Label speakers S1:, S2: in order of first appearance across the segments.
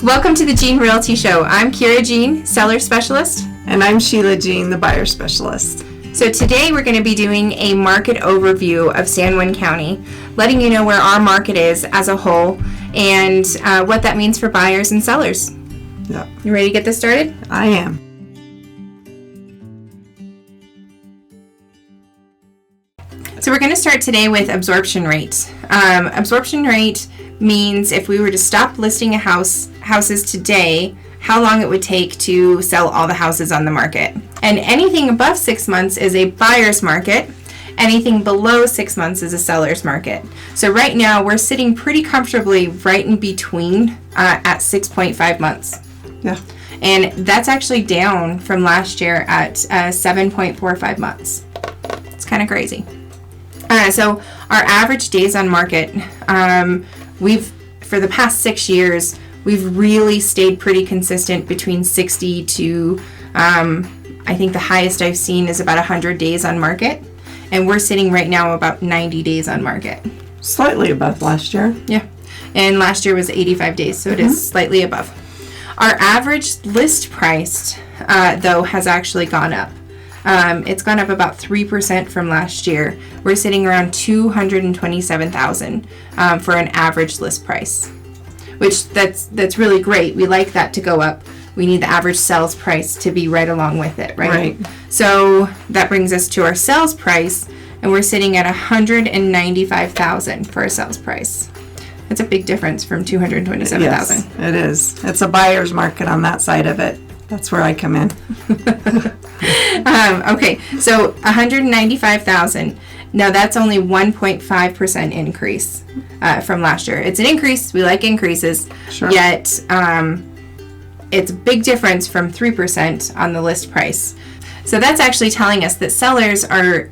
S1: Welcome to the Jean Realty Show. I'm Kira Jean, seller specialist.
S2: And I'm Sheila Jean, the buyer specialist.
S1: So today we're going to be doing a market overview of San Juan County, letting you know where our market is as a whole and what that means for buyers and sellers.
S2: Yeah.
S1: You ready to get this started?
S2: I am.
S1: So we're going to start today with absorption rate. Absorption rate means if we were to stop listing houses today, how long it would take to sell all the houses on the market. And anything above 6 months is a buyer's market. Anything below 6 months is a seller's market. So right now we're sitting pretty comfortably right in between at 6.5 months.
S2: Yeah.
S1: And that's actually down from last year at 7.45 months. It's kind of crazy. So our average days on market, for the past 6 years, we've really stayed pretty consistent between 60 to, I think the highest I've seen is about 100 days on market. And we're sitting right now about 90 days on market.
S2: Slightly above last year.
S1: Yeah. And last year was 85 days, so it is slightly above. Our average list price, though, has actually gone up. It's gone up about 3% from last year. We're sitting around $227,000 for an average list price, which that's really great. We like that to go up. We need the average sales price to be right along with it, right? So that brings us to our sales price, and we're sitting at $195,000 for a sales price. That's a big difference from $227,000.
S2: Yes, it is. It's a buyer's market on that side of it. That's where I come in.
S1: Okay, so $195,000. Now that's only 1.5% increase from last year. It's an increase. We like increases.
S2: Sure.
S1: Yet it's a big difference from 3% on the list price. So that's actually telling us that sellers are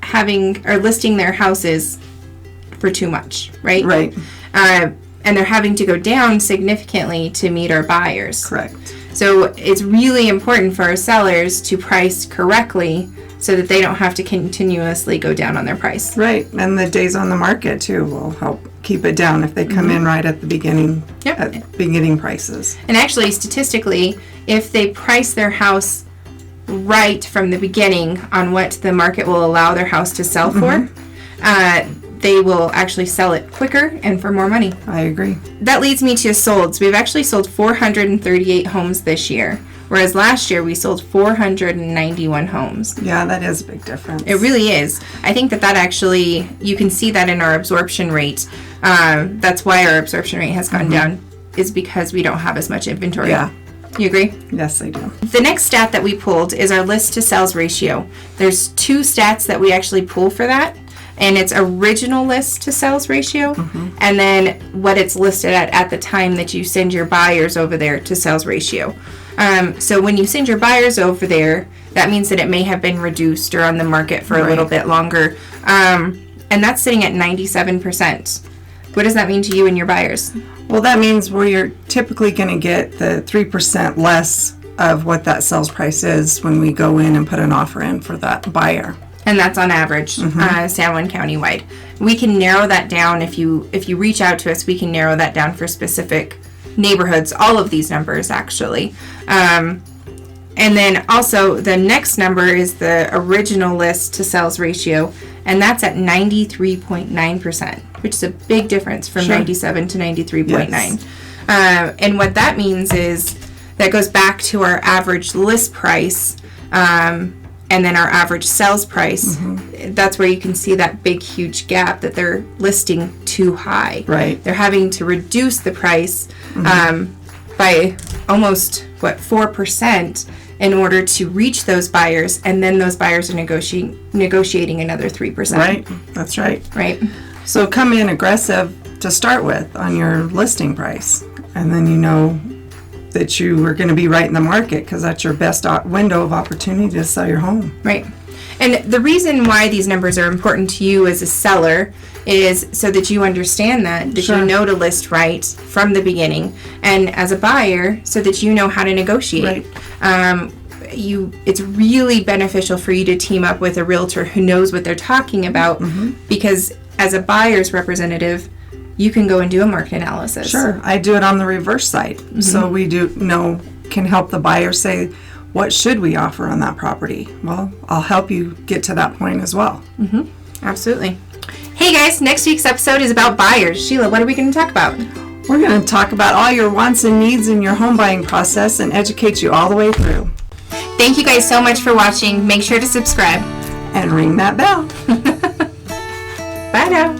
S1: listing their houses for too much, right?
S2: Right.
S1: And they're having to go down significantly to meet our buyers.
S2: Correct.
S1: So it's really important for our sellers to price correctly so that they don't have to continuously go down on their price.
S2: Right. And the days on the market, too, will help keep it down if they come in right at the beginning, at beginning prices.
S1: And actually, statistically, if they price their house right from the beginning on what the market will allow their house to sell for, they will actually sell it quicker and for more money.
S2: I agree.
S1: That leads me to solds. We've actually sold 438 homes this year, whereas last year we sold 491 homes.
S2: Yeah, that is a big difference.
S1: It really is. I think that actually, you can see that in our absorption rate. That's why our absorption rate has gone down, is because we don't have as much inventory.
S2: Yeah.
S1: You agree?
S2: Yes, I do.
S1: The next stat that we pulled is our list to sales ratio. There's two stats that we actually pull for that. And it's original list to sales ratio, and then what it's listed at the time that you send your buyers over there to sales ratio. So when you send your buyers over there, that means that it may have been reduced or on the market for a little bit longer. And that's sitting at 97%. What does that mean to you and your buyers?
S2: Well, that means we're typically going to get the 3% less of what that sales price is when we go in and put an offer in for that buyer.
S1: And that's on average, San Juan County wide. We can narrow that down if you reach out to us. We can narrow that down for specific neighborhoods. All of these numbers, actually. And then also the next number is the original list to sales ratio, and that's at 93.9%, which is a big difference from 97 to 93.9.
S2: Yes.
S1: And what that means is that goes back to our average list price. And then our average sales price, that's where you can see that big, huge gap that they're listing too high.
S2: Right.
S1: They're having to reduce the price by almost, 4% in order to reach those buyers. And then those buyers are negotiating another 3%.
S2: Right. That's right.
S1: Right.
S2: So come in aggressive to start with on your listing price. And then you know that you are going to be right in the market because that's your best window of opportunity to sell your home.
S1: Right. And the reason why these numbers are important to you as a seller is so that you understand that you know to list right from the beginning, and as a buyer so that you know how to negotiate.
S2: Right.
S1: It's really beneficial for you to team up with a realtor who knows what they're talking about, because as a buyer's representative, you can go and do a market analysis.
S2: Sure. I do it on the reverse side. So we can help the buyer say, what should we offer on that property? Well, I'll help you get to that point as well.
S1: Absolutely. Hey guys, next week's episode is about buyers. Sheila, what are we going to talk about?
S2: We're going to talk about all your wants and needs in your home buying process and educate you all the way through.
S1: Thank you guys so much for watching. Make sure to subscribe.
S2: And ring that bell.
S1: Bye now.